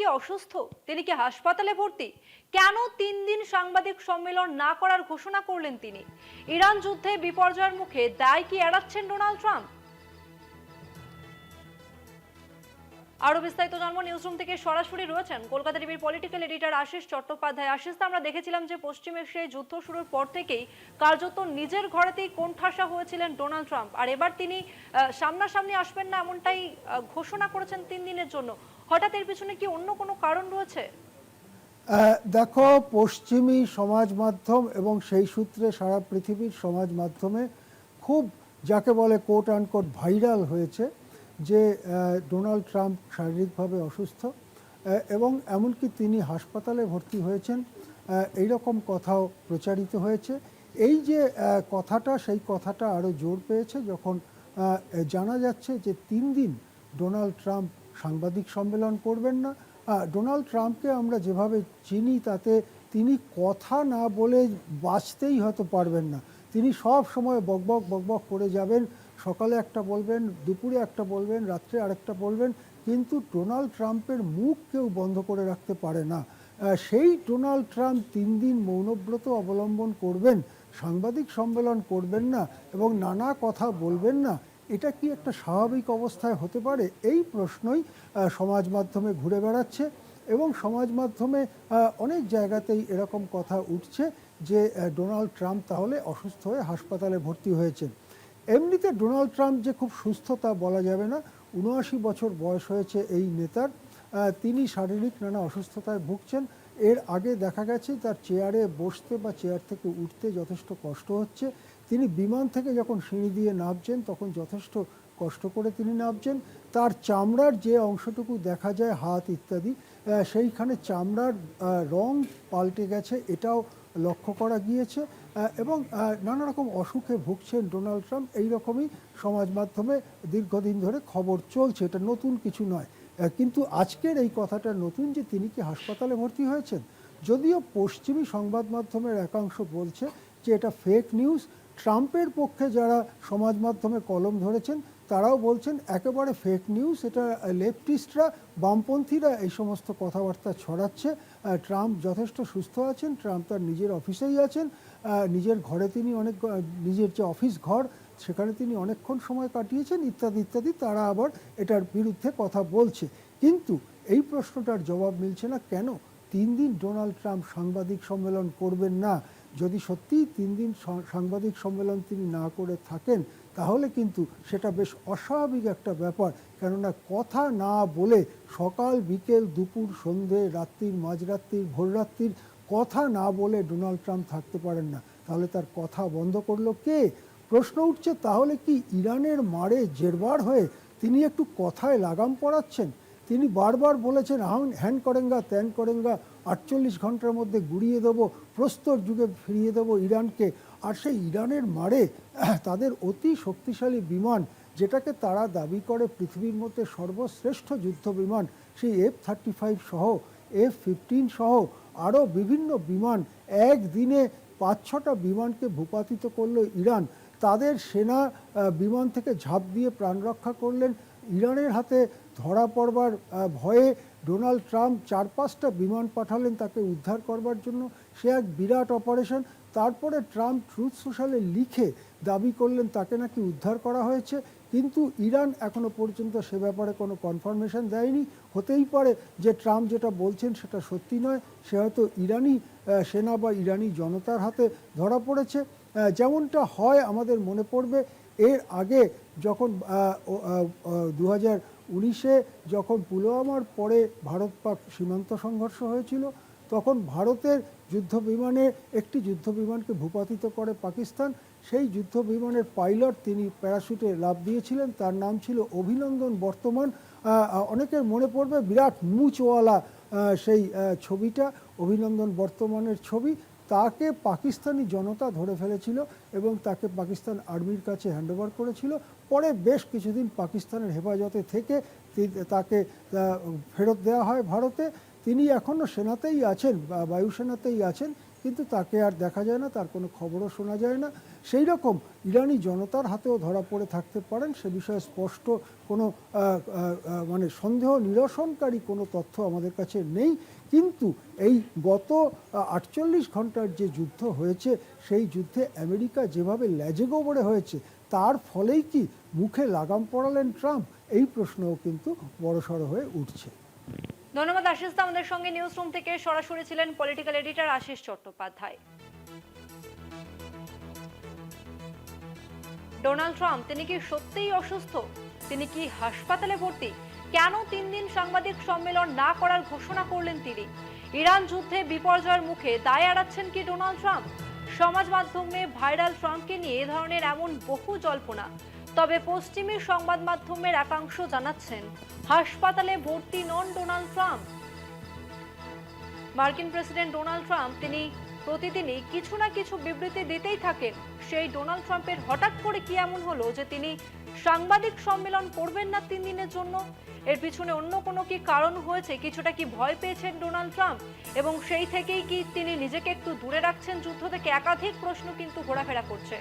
কি অসুস্থ? তিনি কি হাসপাতালে ভর্তি? কেন 3 দিন সাংবাদিক সম্মেলন না করার ঘোষণা করলেন তিনি? ইরান যুদ্ধে বিপর্যয়ের মুখে দায় কি এড়াচ্ছেন ডোনাল্ড ট্রাম্প? আরো বিস্তারিত জানবো নিউজরুম থেকে সরাসরি রয়েছেন কলকাতা টিভির পলিটিক্যাল এডিটর আশিস চট্টোপাধ্যায়। আশিস, আমরা দেখেছিলাম যে পশ্চিম এশিয়ায় যুদ্ধ শুরুর পর থেকেই কার্যত নিজের ঘরেতেই কোণঠাসা হয়েছিলেন ডোনাল্ড ট্রাম্প, আর এবার তিনি সামনাসামনি আসবেন না এমনটাই ঘোষণা করেছেন 3 দিনের জন্য। হঠাৎ এর পিছনে কি অন্য কোনো কারণ রয়েছে? দেখো, পশ্চিমী সমাজ মাধ্যম এবং সেই সূত্রে সারা পৃথিবীর সমাজ মাধ্যমে খুব যাকে বলে কোট আনকোট ভাইরাল হয়েছে যে ডোনাল্ড ট্রাম্প শারীরিকভাবে অসুস্থ এবং এমনকি তিনি হাসপাতালে ভর্তি হয়েছেন, এই রকম কথাও প্রচারিত হয়েছে। এই যে কথাটা, সেই কথাটা আরও জোর পেয়েছে যখন জানা যাচ্ছে যে 3 দিন ডোনাল্ড ট্রাম্প সাংবাদিক সম্মেলন করবেন না। ডোনাল্ড ট্রাম্পকে আমরা যেভাবে চিনি তাতে তিনি কথা না বলে বাঁচতেই হয়তো পারবেন না। তিনি সব সময় বকবক বকবক করে যাবেন, সকালে একটা বলবেন, দুপুরে একটা বলবেন, রাত্রে আরেকটা বলবেন, কিন্তু ডোনাল্ড ট্রাম্পের মুখ কেউ বন্ধ করে রাখতে পারে না। সেই ডোনাল্ড ট্রাম্প 3 দিন মৌনব্রত অবলম্বন করবেন, সাংবাদিক সম্মেলন করবেন না এবং নানা কথা বলবেন না, এটা কি একটা স্বাভাবিক অবস্থায় হতে পারে? এই প্রশ্নই সমাজ মাধ্যমে ঘুরে বেড়াচ্ছে এবং সমাজ মাধ্যমে অনেক জায়গাতেই এরকম কথা উঠছে যে ডোনাল্ড ট্রাম্প তাহলে অসুস্থ হয়ে হাসপাতালে ভর্তি হয়েছেন। এমনিতে ডোনাল্ড ট্রাম্প যে খুব সুস্থ তা বলা যাবে না। ৭৯ বছর বয়স হয়েছে এই নেতার। তিনি শারীরিক নানা অসুস্থতায় ভুগছেন। এর আগে দেখা গেছে তার চেয়ারে বসতে বা চেয়ার থেকে উঠতে যথেষ্ট কষ্ট হচ্ছে। তিনি বিমান থেকে যখন সিঁড়ি দিয়ে নামছেন তখন যথেষ্ট কষ্ট করে তিনি নামছেন। তার চামড়ার যে অংশটুকু দেখা যায়, হাত ইত্যাদি, সেইখানে চামড়ার রং পাল্টে গেছে, এটাও লক্ষ্য করা গিয়েছে এবং নানা রকম অসুখে ভুগছেন ডোনাল্ড ট্রাম্প। এই রকমই সমাজ মাধ্যমে দীর্ঘদিন ধরে খবর চলছে, এটা নতুন কিছু নয়। কিন্তু আজকের এই কথাটা নতুন যে তিনি কি হাসপাতালে ভর্তি হয়েছেন। যদিও পশ্চিমী সংবাদ মাধ্যমের একাংশ বলছে যে এটা ফেক নিউজ। ট্রাম্পের পক্ষে যারা সমাজ মাধ্যমে কলম ধরেছেন তারাও বলছেন একেবারে ফেক নিউজ, এটা লেফটিস্টরা, বামপন্থীরা এই সমস্ত কথাবার্তা ছড়াচ্ছে। ট্রাম্প যথেষ্ট সুস্থ আছেন, ট্রাম্প তার নিজের অফিসেই আছেন, নিজের ঘরে তিনি নিজের যে অফিস ঘর সেখানে তিনি অনেকক্ষণ সময় কাটিয়েছেন ইত্যাদি ইত্যাদি। তারা আবার এটার বিরুদ্ধে কথা বলছে, কিন্তু এই প্রশ্নটার জবাব মিলছে না কেন 3 দিন ডোনাল্ড ট্রাম্প সাংবাদিক সম্মেলন করবেন না। যদি সত্যিই 3 দিন সাংবাদিক সম্মেলন তিনি না করে থাকেন তাহলে কিন্তু সেটা বেশ অস্বাভাবিক একটা ব্যাপার। কেননা কথা না বলে সকাল বিকেল দুপুর সন্ধে রাত্রির মাঝরাত্রির ভোররাত্রির কথা না বলে ডোনাল্ড ট্রাম্প থাকতে পারেন না, তাহলে তার কথা বন্ধ করলো কে? প্রশ্ন উঠছে তাহলে কি ইরানের মারে জেরবার হয়ে তিনি একটু কথায় লাগাম পড়াচ্ছেন? তিনি বারবার বলেছেন হ্যান করেঙ্গা ত্যান করেঙ্গা, 48 ঘন্টার মধ্যে গুড়িয়ে দেবো, প্রস্তর যুগে ফিরিয়ে দেবো ইরানকে। আর সেই ইরানের মারে তাদের অতি শক্তিশালী বিমান, যেটাকে তারা দাবি করে পৃথিবীর মধ্যে সর্বশ্রেষ্ঠ যুদ্ধ বিমান, সেই F-35 সহ F-15 সহ আরও বিভিন্ন বিমান, একদিনে 5-6টা বিমানকে ভূপাতিত করলো ইরান। তাদের সেনা বিমান থেকে ঝাঁপ দিয়ে প্রাণ রক্ষা করলেন। ইরানের হাতে ধরা পড়বার ভয়ে ডোনাল্ড ট্রাম্প 4-5টা বিমান পাঠালেন তাকে উদ্ধার করবার জন্য। সে এক বিরাট অপারেশন। তারপরে ট্রাম্প ট্রুথ সোশ্যালে লিখে দাবি করলেন তাকে নাকি উদ্ধার করা হয়েছে, কিন্তু ইরান এখনও পর্যন্ত সে ব্যাপারে কোনো কনফার্মেশন দেয়নি। হতেই পারে যে ট্রাম্প যেটা বলছেন সেটা সত্যি নয়, সে হয়তো ইরানি সেনা বা ইরানি জনতার হাতে ধরা পড়েছে। যেমনটা হয় আমাদের মনে পড়বে এর আগে যখন 2019-এ যখন পুলওয়ামার পরে ভারত পাক সীমান্ত সংঘর্ষ হয়েছিল, তখন ভারতের যুদ্ধবিমানে একটি যুদ্ধবিমানকে ভূপাতিত করে পাকিস্তান। সেই যুদ্ধবিমানের পাইলট তিনি প্যারাশুটে লাফ দিয়েছিলেন, তার নাম ছিল অভিনন্দন বর্তমান। অনেকের মনে পড়বে বিরাট মুচওয়ালা সেই ছবিটা, অভিনন্দন বর্তমানের ছবি। তাকে পাকিস্তানি জনতা ধরে ফেলেছিল এবং তাকে পাকিস্তান আর্মির কাছে হ্যান্ডওভার করেছিল। পরে বেশ কিছুদিন পাকিস্তানের হেফাজতে থেকে তাকে ফেরত দেওয়া হয় ভারতে। তিনি এখনও সেনাতেই আছেন, বায়ুসেনাতেই আছেন, কিন্তু তাকে আর দেখা যায় না, তার কোনো খবরও শোনা যায় না। সেই রকম ইরানি জনতার হাতেও ধরা পড়ে থাকতে পারেন, সে বিষয়ে স্পষ্ট কোনো মানে সন্দেহ নিরসনকারী কোনো তথ্য আমাদের কাছে নেই। কিন্তু এই গত 48 ঘন্টার যে যুদ্ধ হয়েছে, সেই যুদ্ধে আমেরিকা যেভাবে ল্যাজে গোবরে হয়েছে, তার ফলেই কি মুখে লাগাম পড়ালেন ট্রাম্প? এই প্রশ্নও কিন্তু বড়সড় হয়ে উঠছে। ধন্যবাদ আশিস দা, আমাদের সঙ্গে নিউজ রুম থেকে সরাসরি ছিলেন political editor Ashis Chattopadhyay. Donald Trump তিনি কি সত্যিই অসুস্থ? তিনি কি হাসপাতালে ভর্তি? কেন 3 দিন সাংবাদিক সম্মেলন না করার ঘোষণা করলেন তিনি? ইরান যুদ্ধে বিপর্যয়ের মুখে দায় এড়াচ্ছেন কি ডোনাল্ড ট্রাম্প? সমাজ মাধ্যমে ভাইরাল ট্রাম্পকে নিয়ে এ ধরনের এমন বহু জল্পনা। তবে পশ্চিমী সংবাদ মাধ্যমের একাংশ জানাচ্ছেন হাসপাতালে ভর্তি নন ডোনাল্ড ট্রাম্প। মার্কিন প্রেসিডেন্ট ডোনাল্ড ট্রাম্প তিনি প্রতিদিনই কিছু না কিছু বিবৃতি দিতেই থাকেন। সেই ডোনাল্ড ট্রাম্পের হঠাৎ করে কি এমন হলো যে তিনি সাংবাদিক সম্মেলন করবেন না 3 দিনের জন্য? এর পিছনে অন্য কোনো কি কারণ হয়েছে? কিছুটা কি ভয় পেয়েছেন ডোনাল্ড ট্রাম্প এবং সেই থেকেই কি তিনি নিজেকে একটু দূরে রাখছেন যুদ্ধ থেকে? একাধিক প্রশ্ন কিন্তু ঘোরাফেরা করছে।